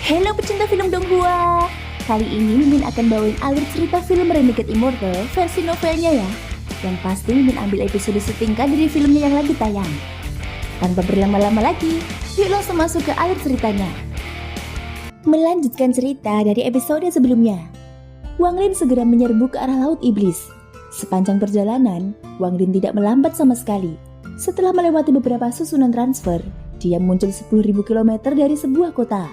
Halo pecinta film Donghua. Kali ini Mimin akan bawain alur cerita film Renegade Immortal versi novelnya ya. Yang pasti Mimin ambil episode setingkat dari filmnya yang lagi tayang. Tanpa berlama-lama lagi, yuk langsung masuk ke alur ceritanya. Melanjutkan cerita dari episode sebelumnya. Wang Lin segera menyerbu ke arah Laut Iblis. Sepanjang perjalanan, Wang Lin tidak melambat sama sekali. Setelah melewati beberapa susunan transfer, dia muncul 10.000 km dari sebuah kota.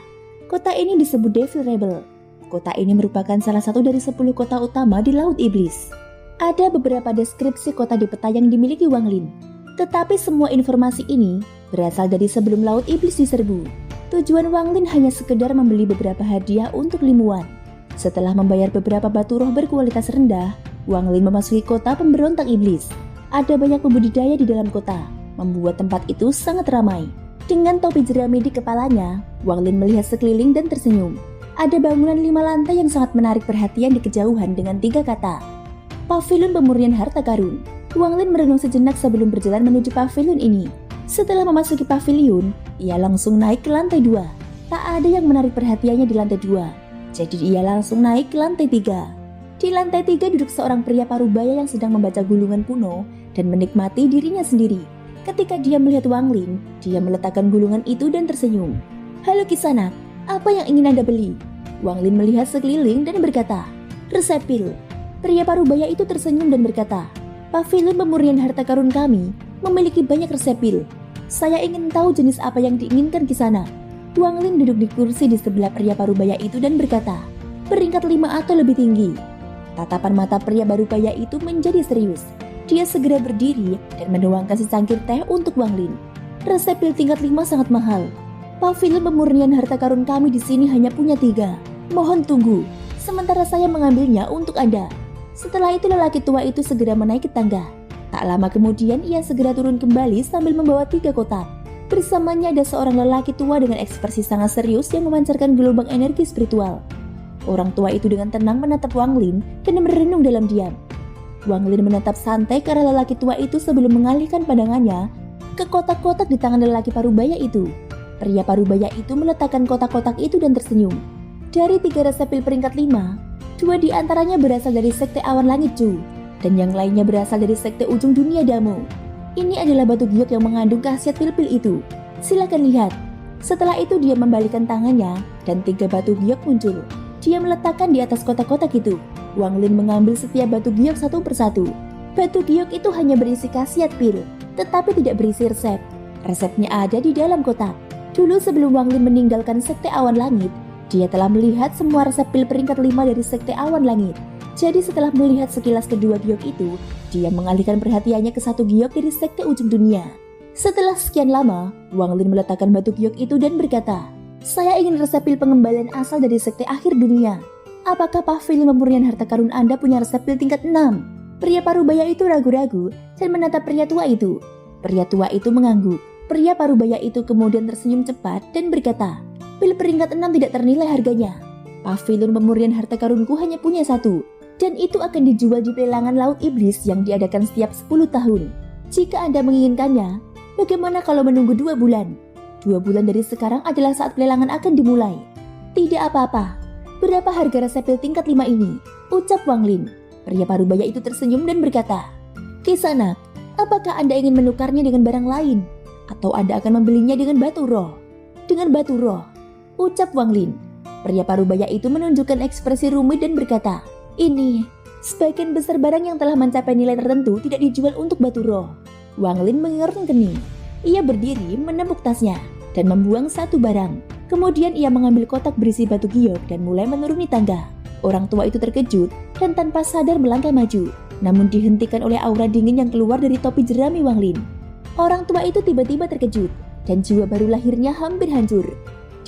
Kota ini disebut Devil Rebel. Kota ini merupakan salah satu dari 10 kota utama di Laut Iblis. Ada beberapa deskripsi kota di peta yang dimiliki Wang Lin. Tetapi semua informasi ini berasal dari sebelum Laut Iblis diserbu. Tujuan Wang Lin hanya sekedar membeli beberapa hadiah untuk Limuan. Setelah membayar beberapa batu roh berkualitas rendah, Wang Lin memasuki kota pemberontak iblis. Ada banyak pembudidaya di dalam kota, membuat tempat itu sangat ramai. Dengan topi jerami di kepalanya, Wang Lin melihat sekeliling dan tersenyum. Ada bangunan 5 lantai yang sangat menarik perhatian di kejauhan dengan 3 kata. Pavilion Pemurnian Harta Karun. Wang Lin merenung sejenak sebelum berjalan menuju pavilion ini. Setelah memasuki pavilion, ia langsung naik ke lantai 2. Tak ada yang menarik perhatiannya di lantai 2. Jadi ia langsung naik ke lantai 3. Di lantai 3 duduk seorang pria parubaya yang sedang membaca gulungan kuno dan menikmati dirinya sendiri. Ketika dia melihat Wang Lin, dia meletakkan gulungan itu dan tersenyum. "Halo Kisanak, apa yang ingin Anda beli?" Wang Lin melihat sekeliling dan berkata, "Resep pil." Pria parubaya itu tersenyum dan berkata, "Pavilion Pemurnian Harta Karun kami memiliki banyak resep pil. Saya ingin tahu jenis apa yang diinginkan Kisanak." Wang Lin duduk di kursi di sebelah pria parubaya itu dan berkata, "Peringkat 5 atau lebih tinggi." Tatapan mata pria parubaya itu menjadi serius. Dia segera berdiri dan menuangkan secangkir teh untuk Wang Lin. "Resep pil tingkat 5 sangat mahal. Pavilion Pemurnian Harta Karun kami di sini hanya punya 3. Mohon tunggu, sementara saya mengambilnya untuk Anda." Setelah itu lelaki tua itu segera menaiki tangga. Tak lama kemudian ia segera turun kembali sambil membawa 3 kotak. Bersamanya ada seorang lelaki tua dengan ekspresi sangat serius yang memancarkan gelombang energi spiritual. Orang tua itu dengan tenang menatap Wang Lin dan merenung dalam diam. Wang Lin menatap santai ke arah lelaki tua itu sebelum mengalihkan pandangannya ke kotak-kotak di tangan lelaki parubaya itu. Pria parubaya itu meletakkan kotak-kotak itu dan tersenyum. Dari 3 resep pil peringkat 5, 2 di antaranya berasal dari Sekte Awan Langit Chu, dan yang lainnya berasal dari Sekte Ujung Dunia Damu. Ini adalah batu giok yang mengandung khasiat pil-pil itu. Silakan lihat. Setelah itu dia membalikkan tangannya dan 3 batu giok muncul. Dia meletakkan di atas kotak-kotak itu. Wang Lin mengambil setiap batu giok satu persatu. Batu giok itu hanya berisi khasiat pil, tetapi tidak berisi resep. Resepnya ada di dalam kotak. Dulu sebelum Wang Lin meninggalkan Sekte Awan Langit, dia telah melihat semua resep pil peringkat 5 dari Sekte Awan Langit. Jadi setelah melihat sekilas kedua giok itu, dia mengalihkan perhatiannya ke satu giok dari Sekte Ujung Dunia. Setelah sekian lama, Wang Lin meletakkan batu giok itu dan berkata, "Saya ingin resep pil pengembalian asal dari Sekte Akhir Dunia. Apakah Pavilion Pemurnian Harta Karun Anda punya resep pil tingkat 6? Pria parubaya itu ragu-ragu dan menatap pria tua itu. Pria tua itu mengangguk. Pria parubaya itu kemudian tersenyum cepat dan berkata, "Pil peringkat 6 tidak ternilai harganya. Pavilion Pemurnian Harta Karunku hanya punya 1. Dan itu akan dijual di pelelangan Laut Iblis yang diadakan setiap 10 tahun. Jika Anda menginginkannya, bagaimana kalau menunggu 2 bulan? 2 bulan dari sekarang adalah saat pelelangan akan dimulai." "Tidak apa-apa. Berapa harga resep pil tingkat 5 ini?" ucap Wang Lin. Pria parubaya itu tersenyum dan berkata, "Kisanak, apakah Anda ingin menukarnya dengan barang lain? Atau Anda akan membelinya dengan batu roh?" "Dengan batu roh," ucap Wang Lin. Pria parubaya itu menunjukkan ekspresi rumit dan berkata, "Ini, sebagian besar barang yang telah mencapai nilai tertentu tidak dijual untuk batu roh." Wang Lin mengerutkan kening. Ia berdiri menepuk tasnya dan membuang 1 barang. Kemudian ia mengambil kotak berisi batu giok dan mulai menuruni tangga. Orang tua itu terkejut dan tanpa sadar melangkah maju, namun dihentikan oleh aura dingin yang keluar dari topi jerami Wang Lin. Orang tua itu tiba-tiba terkejut dan jiwa baru lahirnya hampir hancur.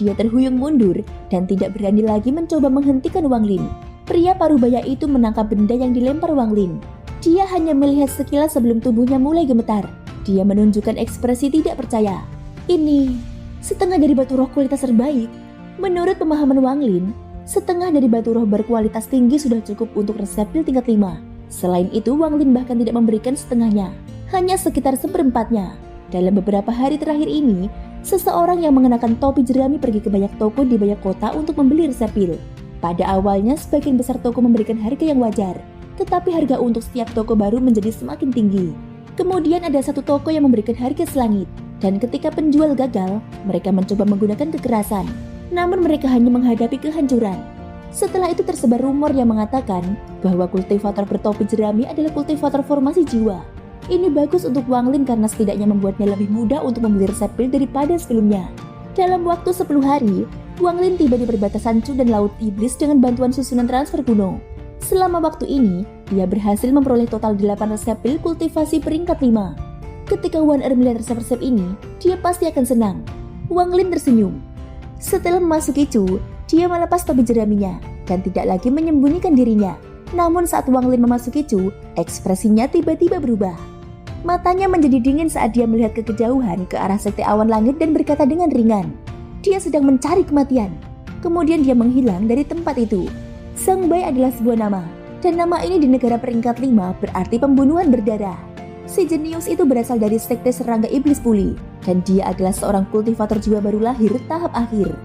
Dia terhuyung mundur dan tidak berani lagi mencoba menghentikan Wang Lin. Pria parubaya itu menangkap benda yang dilempar Wang Lin. Dia hanya melihat sekilas sebelum tubuhnya mulai gemetar. Dia menunjukkan ekspresi tidak percaya. "Ini setengah dari batu roh kualitas terbaik." Menurut pemahaman Wang Lin, setengah dari batu roh berkualitas tinggi sudah cukup untuk resep pil tingkat 5. Selain itu, Wang Lin bahkan tidak memberikan setengahnya, hanya sekitar seperempatnya. Dalam beberapa hari terakhir ini, Seseorang yang mengenakan topi jerami pergi ke banyak toko di banyak kota untuk membeli resep pil. Pada awalnya sebagian besar toko memberikan harga yang wajar, tetapi harga untuk setiap toko baru menjadi semakin tinggi. Kemudian ada satu toko yang memberikan harga selangit, dan ketika penjual gagal, mereka mencoba menggunakan kekerasan. Namun mereka hanya menghadapi kehancuran. Setelah itu tersebar rumor yang mengatakan bahwa kultivator bertopi jerami adalah kultivator formasi jiwa. Ini bagus untuk Wang Lin karena setidaknya membuatnya lebih mudah untuk membeli resep pil daripada sebelumnya. Dalam waktu 10 hari, Wang Lin tiba di perbatasan Chu dan Laut Iblis dengan bantuan susunan transfer kuno. Selama waktu ini, dia berhasil memperoleh total 8 resep pil kultivasi peringkat 5. Ketika Wan Er melihat resep-resep ini, dia pasti akan senang. Wang Lin tersenyum. Setelah memasuki Chu, dia melepas topi jeraminya dan tidak lagi menyembunyikan dirinya. Namun saat Wang Lin memasuki Chu, ekspresinya tiba-tiba berubah. Matanya menjadi dingin saat dia melihat ke kejauhan ke arah sekte awan langit dan berkata dengan ringan, dia sedang mencari kematian. Kemudian dia menghilang dari tempat itu. Zhang Bai adalah sebuah nama, dan nama ini di negara peringkat 5 berarti pembunuhan berdarah. Si jenius itu berasal dari sekte serangga iblis puli, dan dia adalah seorang kultivator jiwa baru lahir tahap akhir.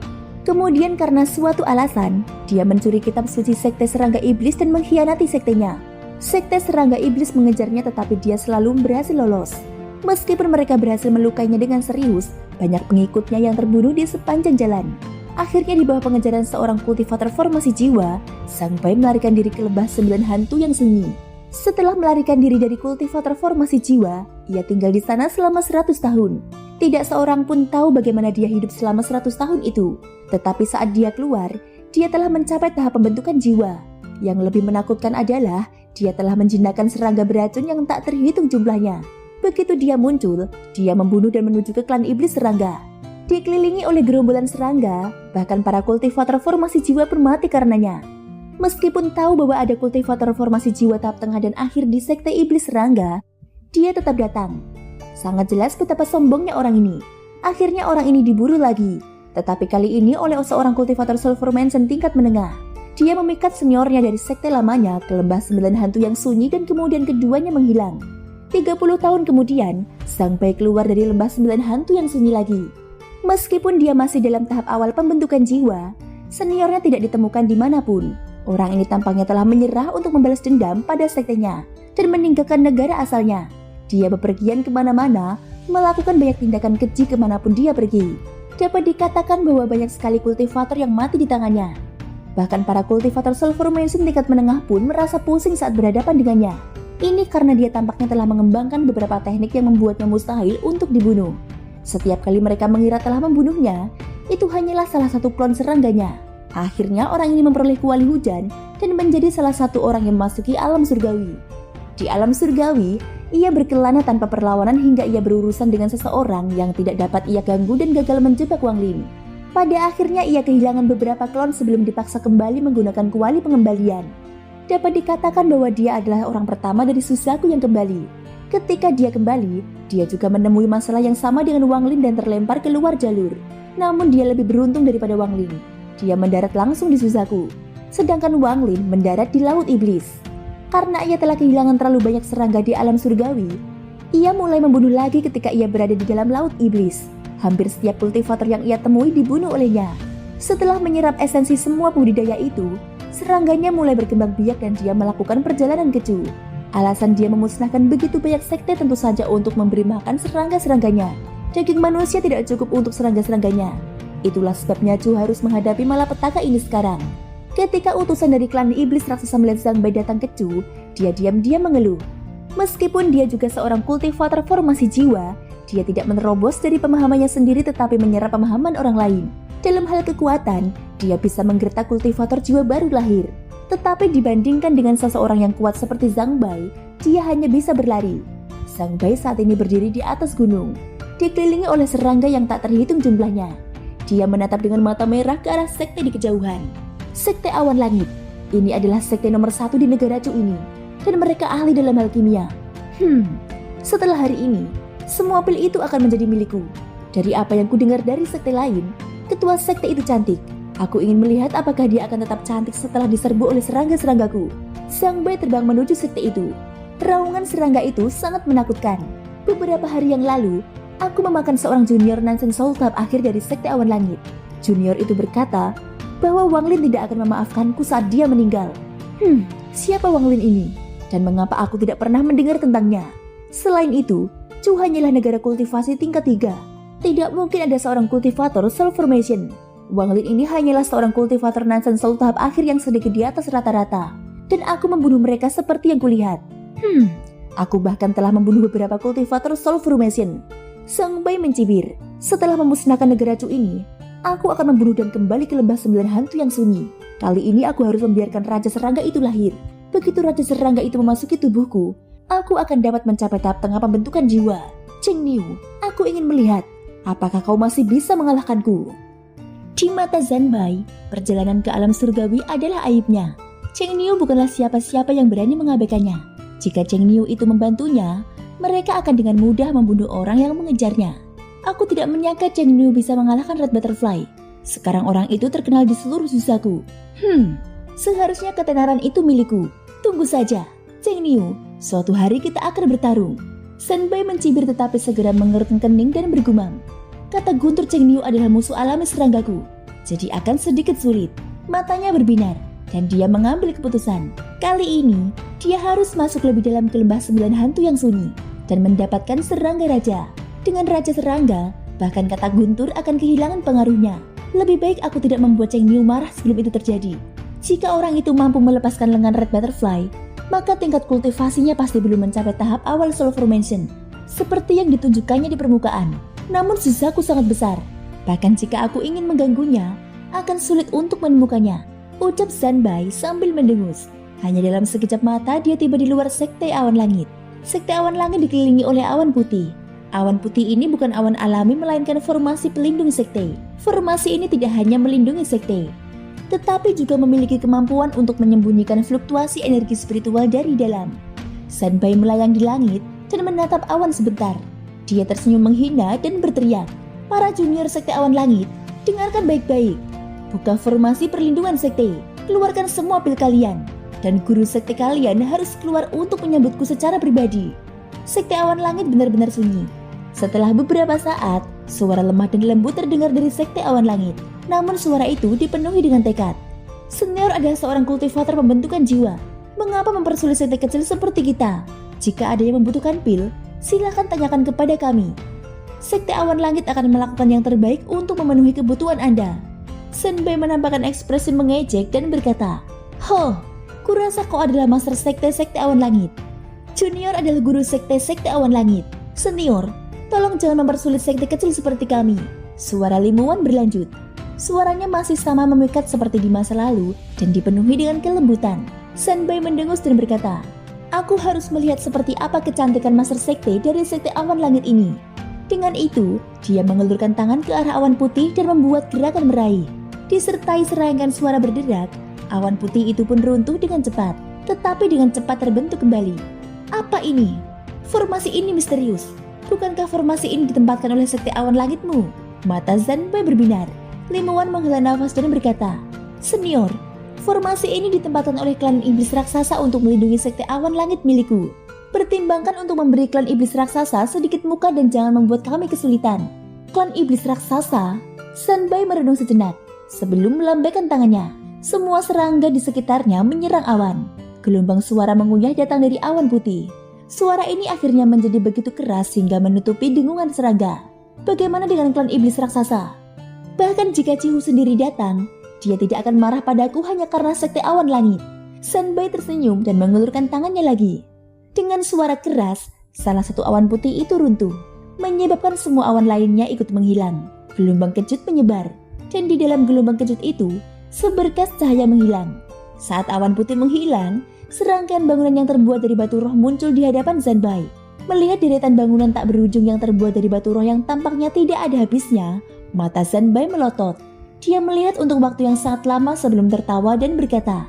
Kemudian karena suatu alasan, dia mencuri kitab suci sekte serangga iblis dan mengkhianati sektenya. Sekte serangga iblis mengejarnya tetapi dia selalu berhasil lolos. Meskipun mereka berhasil melukainya dengan serius, banyak pengikutnya yang terbunuh di sepanjang jalan. Akhirnya di bawah pengejaran seorang kultivator formasi jiwa, Zhang Bai melarikan diri ke lembah 9 hantu yang sunyi. Setelah melarikan diri dari kultivator formasi jiwa, ia tinggal di sana selama 100 tahun. Tidak seorang pun tahu bagaimana dia hidup selama 100 tahun itu. Tetapi saat dia keluar, dia telah mencapai tahap pembentukan jiwa. Yang lebih menakutkan adalah, dia telah menjinakkan serangga beracun yang tak terhitung jumlahnya. Begitu dia muncul, dia membunuh dan menuju ke klan iblis serangga. Dikelilingi oleh gerombolan serangga, bahkan para kultivator formasi jiwa pun mati karenanya. Meskipun tahu bahwa ada kultivator formasi jiwa tahap tengah dan akhir di sekte iblis serangga, dia tetap datang. Sangat jelas betapa sombongnya orang ini. Akhirnya orang ini diburu lagi, tetapi kali ini oleh seorang kultivator Sulfur Mansion tingkat menengah. Dia memikat seniornya dari sekte lamanya ke lembah 9 hantu yang sunyi dan kemudian keduanya menghilang. 30 tahun kemudian, Zhang Bai keluar dari lembah 9 hantu yang sunyi lagi. Meskipun dia masih dalam tahap awal pembentukan jiwa, seniornya tidak ditemukan dimanapun. Orang ini tampaknya telah menyerah untuk membalas dendam pada sektenya dan meninggalkan negara asalnya. Dia bepergian kemana-mana, melakukan banyak tindakan keji kemanapun dia pergi. Dapat dikatakan bahwa banyak sekali kultivator yang mati di tangannya. Bahkan para kultivator Sulfur Mansion tingkat menengah pun merasa pusing saat berhadapan dengannya. Ini karena dia tampaknya telah mengembangkan beberapa teknik yang membuatnya mustahil untuk dibunuh. Setiap kali mereka mengira telah membunuhnya, itu hanyalah salah satu klon serangganya. Akhirnya orang ini memperoleh kuali hujan dan menjadi salah satu orang yang memasuki alam surgawi. Di alam surgawi, ia berkelana tanpa perlawanan hingga ia berurusan dengan seseorang yang tidak dapat ia ganggu dan gagal menjebak Wang Lin. Pada akhirnya ia kehilangan beberapa klon sebelum dipaksa kembali menggunakan kuali pengembalian. Dapat dikatakan bahwa dia adalah orang pertama dari Suzaku yang kembali. Ketika dia kembali, dia juga menemui masalah yang sama dengan Wang Lin dan terlempar keluar jalur. Namun dia lebih beruntung daripada Wang Lin. Dia mendarat langsung di Suzaku. Sedangkan Wang Lin mendarat di Laut Iblis. Karena ia telah kehilangan terlalu banyak serangga di alam surgawi, ia mulai membunuh lagi ketika ia berada di dalam Laut Iblis. Hampir setiap kultivator yang ia temui dibunuh olehnya. Setelah menyerap esensi semua budidaya itu, serangganya mulai berkembang biak dan dia melakukan perjalanan ke Chu. Alasan dia memusnahkan begitu banyak sekte tentu saja untuk memberi makan serangga-serangganya. Daging manusia tidak cukup untuk serangga-serangganya. Itulah sebabnya Chu harus menghadapi malapetaka ini sekarang. Ketika utusan dari klan iblis raksasa melihat Zhang Bai datang ke Chu, dia diam-diam mengeluh. Meskipun dia juga seorang kultivator formasi jiwa, dia tidak menerobos dari pemahamannya sendiri tetapi menyerap pemahaman orang lain. Dalam hal kekuatan, dia bisa menggertak kultivator jiwa baru lahir. Tetapi dibandingkan dengan seseorang yang kuat seperti Zhang Bai, dia hanya bisa berlari. Zhang Bai saat ini berdiri di atas gunung, dikelilingi oleh serangga yang tak terhitung jumlahnya. Dia menatap dengan mata merah ke arah sekte di kejauhan. Sekte Awan Langit. Ini adalah sekte nomor 1 di negara Chu ini. Dan mereka ahli dalam hal kimia. Setelah hari ini, semua pil itu akan menjadi milikku. Dari apa yang kudengar dari sekte lain, ketua sekte itu cantik. Aku ingin melihat apakah dia akan tetap cantik setelah diserbu oleh serangga-seranggaku. Zhang Bai terbang menuju sekte itu. Raungan serangga itu sangat menakutkan. Beberapa hari yang lalu, Aku memakan seorang junior Nansen Soul tahap akhir dari Sekte Awan Langit. Junior itu berkata bahwa Wang Lin tidak akan memaafkanku saat dia meninggal. Siapa Wang Lin ini? Dan mengapa aku tidak pernah mendengar tentangnya? Selain itu, Chu hanyalah negara kultivasi tingkat 3. Tidak mungkin ada seorang kultivator Soul Formation. Wang Lin ini hanyalah seorang kultivator Nansen Soul tahap akhir yang sedikit di atas rata-rata. Dan aku membunuh mereka seperti yang kulihat. Aku bahkan telah membunuh beberapa kultivator Soul Formation. Sang Bai mencibir. Setelah memusnahkan negara Chu ini, aku akan membunuh dan kembali ke lembah 9 hantu yang sunyi. Kali ini aku harus membiarkan Raja Serangga itu lahir. Begitu Raja Serangga itu memasuki tubuhku, aku akan dapat mencapai tahap tengah pembentukan jiwa. Cheng Niu, aku ingin melihat apakah kau masih bisa mengalahkanku. Di mata Zanbai, perjalanan ke alam surgawi adalah aibnya. Cheng Niu bukanlah siapa-siapa yang berani mengabaikannya. Jika Cheng Niu itu membantunya, mereka akan dengan mudah membunuh orang yang mengejarnya. Aku tidak menyangka Cheng Niu bisa mengalahkan Red Butterfly. Sekarang orang itu terkenal di seluruh Suzaku. Seharusnya ketenaran itu milikku. Tunggu saja, Cheng Niu, suatu hari kita akan bertarung. Zanbai mencibir tetapi segera mengerutkan kening dan bergumam. Kata guntur Cheng Niu adalah musuh alami seranggaku, jadi akan sedikit sulit. Matanya berbinar, dan dia mengambil keputusan. Kali ini, dia harus masuk lebih dalam ke lembah 9 hantu yang sunyi, dan mendapatkan serangga raja. Dengan Raja Serangga, bahkan kata guntur akan kehilangan pengaruhnya. Lebih baik aku tidak membuat Cheng Niu marah sebelum itu terjadi. Jika orang itu mampu melepaskan lengan Red Butterfly, maka tingkat kultivasinya pasti belum mencapai tahap awal Soul Formation, seperti yang ditunjukkannya di permukaan. Namun sisaku sangat besar. Bahkan jika aku ingin mengganggunya, akan sulit untuk menemukannya, ucap Zanbai sambil mendengus. Hanya dalam sekejap mata dia tiba di luar Sekte Awan Langit. Sekte Awan Langit dikelilingi oleh awan putih. Awan putih ini bukan awan alami melainkan formasi pelindung sekte. Formasi ini tidak hanya melindungi sekte, tetapi juga memiliki kemampuan untuk menyembunyikan fluktuasi energi spiritual dari dalam. Zanbai melayang di langit dan menatap awan sebentar. Dia tersenyum menghina dan berteriak, "Para junior Sekte Awan Langit, dengarkan baik-baik. Buka formasi perlindungan sekte, keluarkan semua pil kalian, dan guru sekte kalian harus keluar untuk menyambutku secara pribadi." Sekte Awan Langit benar-benar sunyi. Setelah beberapa saat, suara lemah dan lembut terdengar dari Sekte Awan Langit. Namun suara itu dipenuhi dengan tekad. Senior adalah seorang kultivator pembentukan jiwa. Mengapa mempersulit sekte kecil seperti kita? Jika ada yang membutuhkan pil, silakan tanyakan kepada kami. Sekte Awan Langit akan melakukan yang terbaik untuk memenuhi kebutuhan Anda. Zanbai menampakkan ekspresi mengejek dan berkata, kurasa kau adalah master sekte Awan Langit. Junior adalah guru sekte Awan Langit. Senior, tolong jangan mempersulit sekte kecil seperti kami. Suara Limuan berlanjut. Suaranya masih sama memikat seperti di masa lalu dan dipenuhi dengan kelembutan. Zanbai mendengus dan berkata, "Aku harus melihat seperti apa kecantikan master sekte dari Sekte Awan Langit ini." Dengan itu, dia mengelurkan tangan ke arah awan putih dan membuat gerakan meraih. Disertai serangkaian suara berderak, awan putih itu pun runtuh dengan cepat, tetapi dengan cepat terbentuk kembali. Apa ini? Formasi ini misterius. Bukankah formasi ini ditempatkan oleh Sekte Awan Langitmu? Mata Zanbai berbinar. Limuan menghela nafas dan berkata, "Senior, formasi ini ditempatkan oleh klan iblis raksasa untuk melindungi Sekte Awan Langit milikku. Pertimbangkan untuk memberi klan iblis raksasa sedikit muka dan jangan membuat kami kesulitan." Klan iblis raksasa? Zanbai merenung sejenak. Sebelum melambaikan tangannya, semua serangga di sekitarnya menyerang awan. Gelombang suara mengunyah datang dari awan putih. Suara ini akhirnya menjadi begitu keras hingga menutupi dengungan serangga. Bagaimana dengan klan iblis raksasa? Bahkan jika Cihu sendiri datang, dia tidak akan marah padaku hanya karena Sekte Awan Langit. Zanbai tersenyum dan mengulurkan tangannya lagi. Dengan suara keras, salah satu awan putih itu runtuh, menyebabkan semua awan lainnya ikut menghilang. Gelombang kejut menyebar, dan di dalam gelombang kejut itu, seberkas cahaya menghilang. Saat awan putih menghilang, serangkaian bangunan yang terbuat dari batu roh muncul di hadapan Zanbai. Melihat deretan bangunan tak berujung yang terbuat dari batu roh yang tampaknya tidak ada habisnya, mata Zanbai melotot. Dia melihat untuk waktu yang sangat lama sebelum tertawa dan berkata,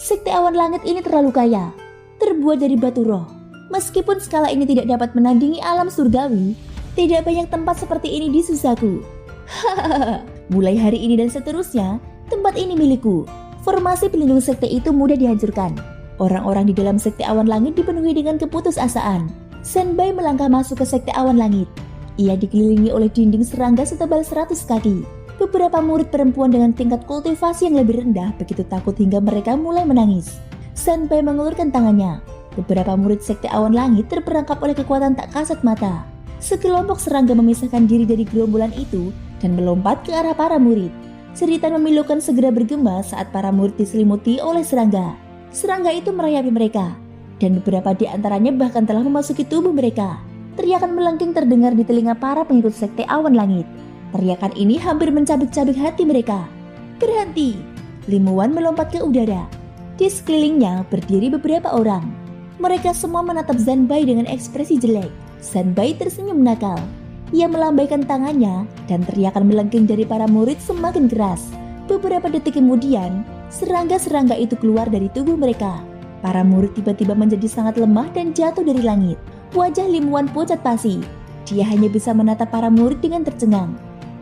"Sekte Awan Langit ini terlalu kaya, terbuat dari batu roh. Meskipun skala ini tidak dapat menandingi alam surgawi, tidak banyak tempat seperti ini di Suzaku. Hahaha, mulai hari ini dan seterusnya, tempat ini milikku." Formasi pelindung sekte itu mudah dihancurkan. Orang-orang di dalam Sekte Awan Langit dipenuhi dengan keputusasaan. Zanbai melangkah masuk ke Sekte Awan Langit. Ia dikelilingi oleh dinding serangga setebal 100 kaki. Beberapa murid perempuan dengan tingkat kultivasi yang lebih rendah begitu takut hingga mereka mulai menangis. Zanbai mengulurkan tangannya. Beberapa murid sekte awan langit terperangkap oleh kekuatan tak kasat mata. Sekelompok serangga memisahkan diri dari gerombolan itu dan melompat ke arah para murid. Jeritan memilukan segera bergema saat para murid diselimuti oleh serangga. Serangga itu merayapi mereka, dan beberapa di antaranya bahkan telah memasuki tubuh mereka. Teriakan melengking terdengar di telinga para pengikut sekte awan langit. Teriakan ini hampir mencabik-cabik hati mereka. Berhenti! Limuan melompat ke udara. Di sekelilingnya berdiri beberapa orang. Mereka semua menatap Zanbai dengan ekspresi jelek. Zanbai tersenyum nakal. Ia melambaikan tangannya dan teriakan melengking dari para murid semakin keras. Beberapa detik kemudian, serangga-serangga itu keluar dari tubuh mereka. Para murid tiba-tiba menjadi sangat lemah dan jatuh dari langit. Wajah Limuan pucat pasi. Dia hanya bisa menatap para murid dengan tercengang.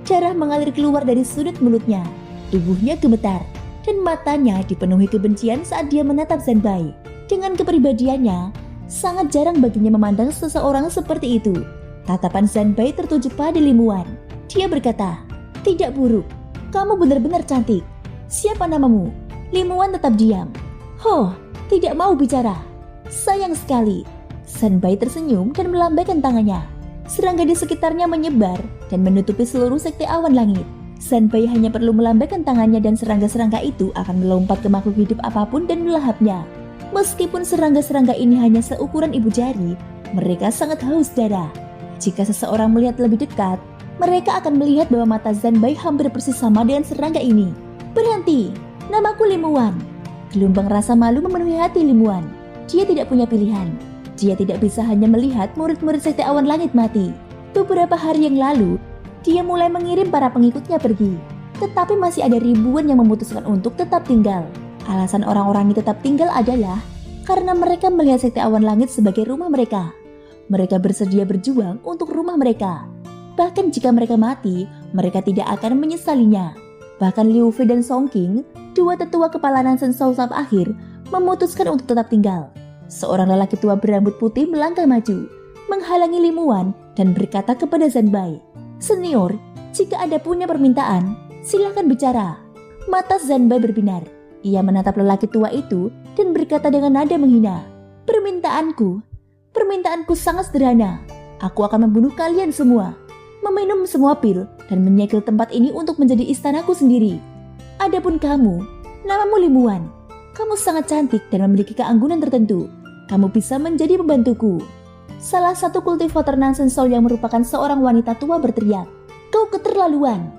Darah mengalir keluar dari sudut mulutnya. Tubuhnya gemetar dan matanya dipenuhi kebencian saat dia menatap Zanbai. Dengan kepribadiannya, sangat jarang baginya memandang seseorang seperti itu. Tatapan Zanbai tertuju pada Limuan. Dia berkata, "Tidak buruk, kamu benar-benar cantik. Siapa namamu?" Limuan tetap diam. "Oh, tidak mau bicara. Sayang sekali." Zanbai tersenyum dan melambaikan tangannya. Serangga di sekitarnya menyebar dan menutupi seluruh sekte awan langit. Zanbai hanya perlu melambaikan tangannya dan serangga-serangga itu akan melompat ke makhluk hidup apapun dan melahapnya. Meskipun serangga-serangga ini hanya seukuran ibu jari, mereka sangat haus darah. Jika seseorang melihat lebih dekat, mereka akan melihat bahwa mata Zanbai hampir persis sama dengan serangga ini. "Berhenti, namaku Limuan." Gelombang rasa malu memenuhi hati Limuan. Dia tidak punya pilihan. Dia tidak bisa hanya melihat murid-murid sekte awan langit mati. Beberapa hari yang lalu, dia mulai mengirim para pengikutnya pergi. Tetapi masih ada ribuan yang memutuskan untuk tetap tinggal. Alasan orang-orang ini tetap tinggal adalah karena mereka melihat sekte awan langit sebagai rumah mereka. Mereka bersedia berjuang untuk rumah mereka. Bahkan jika mereka mati, mereka tidak akan menyesalinya. Bahkan Liu Fei dan Song Qing, dua tetua kepala Nansen Sousap akhir, memutuskan untuk tetap tinggal. Seorang lelaki tua berambut putih melangkah maju, menghalangi Limuan dan berkata kepada Zanbai, "Senior, jika Anda punya permintaan, silakan bicara." Mata Zanbai berbinar. Ia menatap lelaki tua itu dan berkata dengan nada menghina, Permintaanku sangat sederhana. Aku akan membunuh kalian semua, meminum semua pil, dan menyegel tempat ini untuk menjadi istanaku sendiri. Adapun kamu, namamu Limuan. Kamu sangat cantik dan memiliki keanggunan tertentu. Kamu bisa menjadi pembantuku." Salah satu kultivator Nansen Soul yang merupakan seorang wanita tua berteriak, "Kau keterlaluan."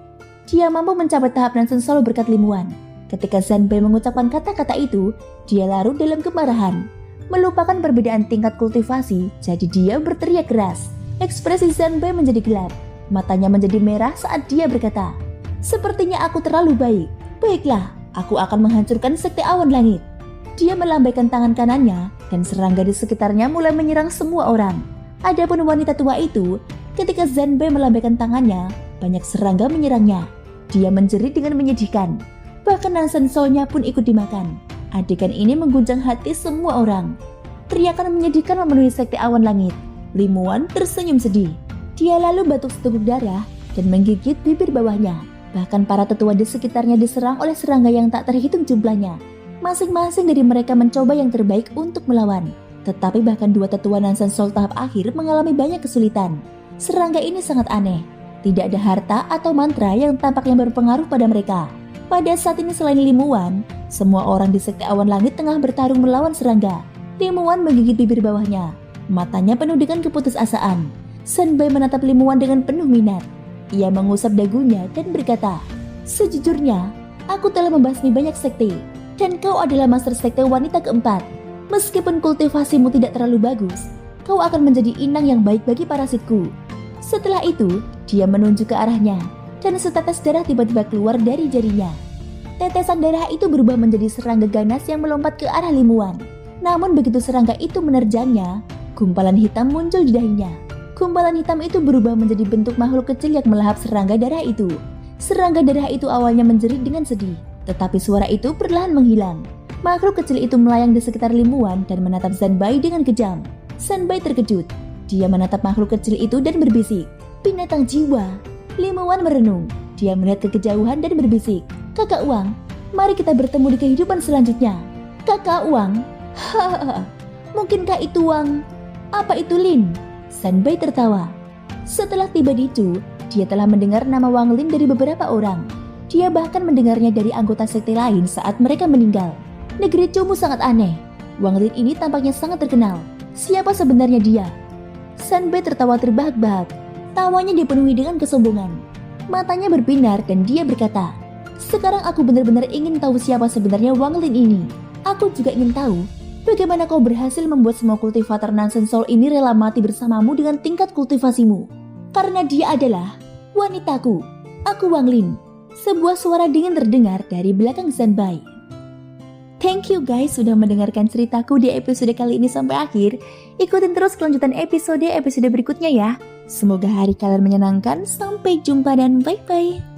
Dia mampu mencapai tahap Nansen Soul berkat Limuan. Ketika Zanbai mengucapkan kata-kata itu, dia larut dalam kemarahan. Melupakan perbedaan tingkat kultivasi, jadi dia berteriak keras. Ekspresi Zanbai menjadi gelap. Matanya menjadi merah saat dia berkata, "Sepertinya aku terlalu baik. Baiklah, aku akan menghancurkan sekte awan langit." Dia melambaikan tangan kanannya dan serangga di sekitarnya mulai menyerang semua orang. Adapun wanita tua itu, ketika Zanbai melambaikan tangannya, banyak serangga menyerangnya. Dia menjerit dengan menyedihkan. Bahkan Nansen Soul-nya pun ikut dimakan. Adegan ini mengguncang hati semua orang. Teriakan menyedihkan memenuhi sekte awan langit. Limuan tersenyum sedih. Dia lalu batuk seteguk darah dan menggigit bibir bawahnya. Bahkan para tetua di sekitarnya diserang oleh serangga yang tak terhitung jumlahnya. Masing-masing dari mereka mencoba yang terbaik untuk melawan. Tetapi bahkan dua tetua Nansen Soul tahap akhir mengalami banyak kesulitan. Serangga ini sangat aneh. Tidak ada harta atau mantra yang tampaknya berpengaruh pada mereka. Pada saat ini selain Limuan, semua orang di sekte awan langit tengah bertarung melawan serangga. Limuan menggigit bibir bawahnya. Matanya penuh dengan keputusasaan. Zanbai menatap Limuan dengan penuh minat. Ia mengusap dagunya dan berkata, "Sejujurnya, aku telah membasmi banyak sekte. Dan kau adalah master sekte wanita keempat. Meskipun kultivasimu tidak terlalu bagus, kau akan menjadi inang yang baik bagi parasitku." Setelah itu, dia menunjuk ke arahnya, dan setetes darah tiba-tiba keluar dari jarinya. Tetesan darah itu berubah menjadi serangga ganas yang melompat ke arah Limuan. Namun begitu serangga itu menerjangnya, gumpalan hitam muncul di dahinya. Gumpalan hitam itu berubah menjadi bentuk makhluk kecil yang melahap serangga darah itu. Serangga darah itu awalnya menjerit dengan sedih, tetapi suara itu perlahan menghilang. Makhluk kecil itu melayang di sekitar Limuan dan menatap Zanbai dengan kejam. Zanbai terkejut. Dia menatap makhluk kecil itu dan berbisik, binatang jiwa. Lim Wan merenung. Dia melihat ke kejauhan dan berbisik, "Kakak Wang, mari kita bertemu di kehidupan selanjutnya." "Kakak Wang? Hahaha. Mungkinkah itu Wang?" "Apa itu Lin?" Sanbai tertawa. Setelah tiba di Chu, dia telah mendengar nama Wang Lin dari beberapa orang. Dia bahkan mendengarnya dari anggota sekte lain saat mereka meninggal. Negeri Chumu sangat aneh. Wang Lin ini tampaknya sangat terkenal. Siapa sebenarnya dia? Sanbai tertawa terbahak-bahak. Tawanya dipenuhi dengan kesombongan. Matanya berbinar dan dia berkata, "Sekarang aku benar-benar ingin tahu siapa sebenarnya Wang Lin ini. Aku juga ingin tahu bagaimana kau berhasil membuat semua kultivator Nansen Soul ini rela mati bersamamu dengan tingkat kultivasimu. Karena dia adalah wanitaku. Aku Wang Lin." Sebuah suara dingin terdengar dari belakang Sanbai. Thank you guys sudah mendengarkan ceritaku di episode kali ini sampai akhir. Ikutin terus kelanjutan episode berikutnya ya. Semoga hari kalian menyenangkan. Sampai jumpa dan bye-bye.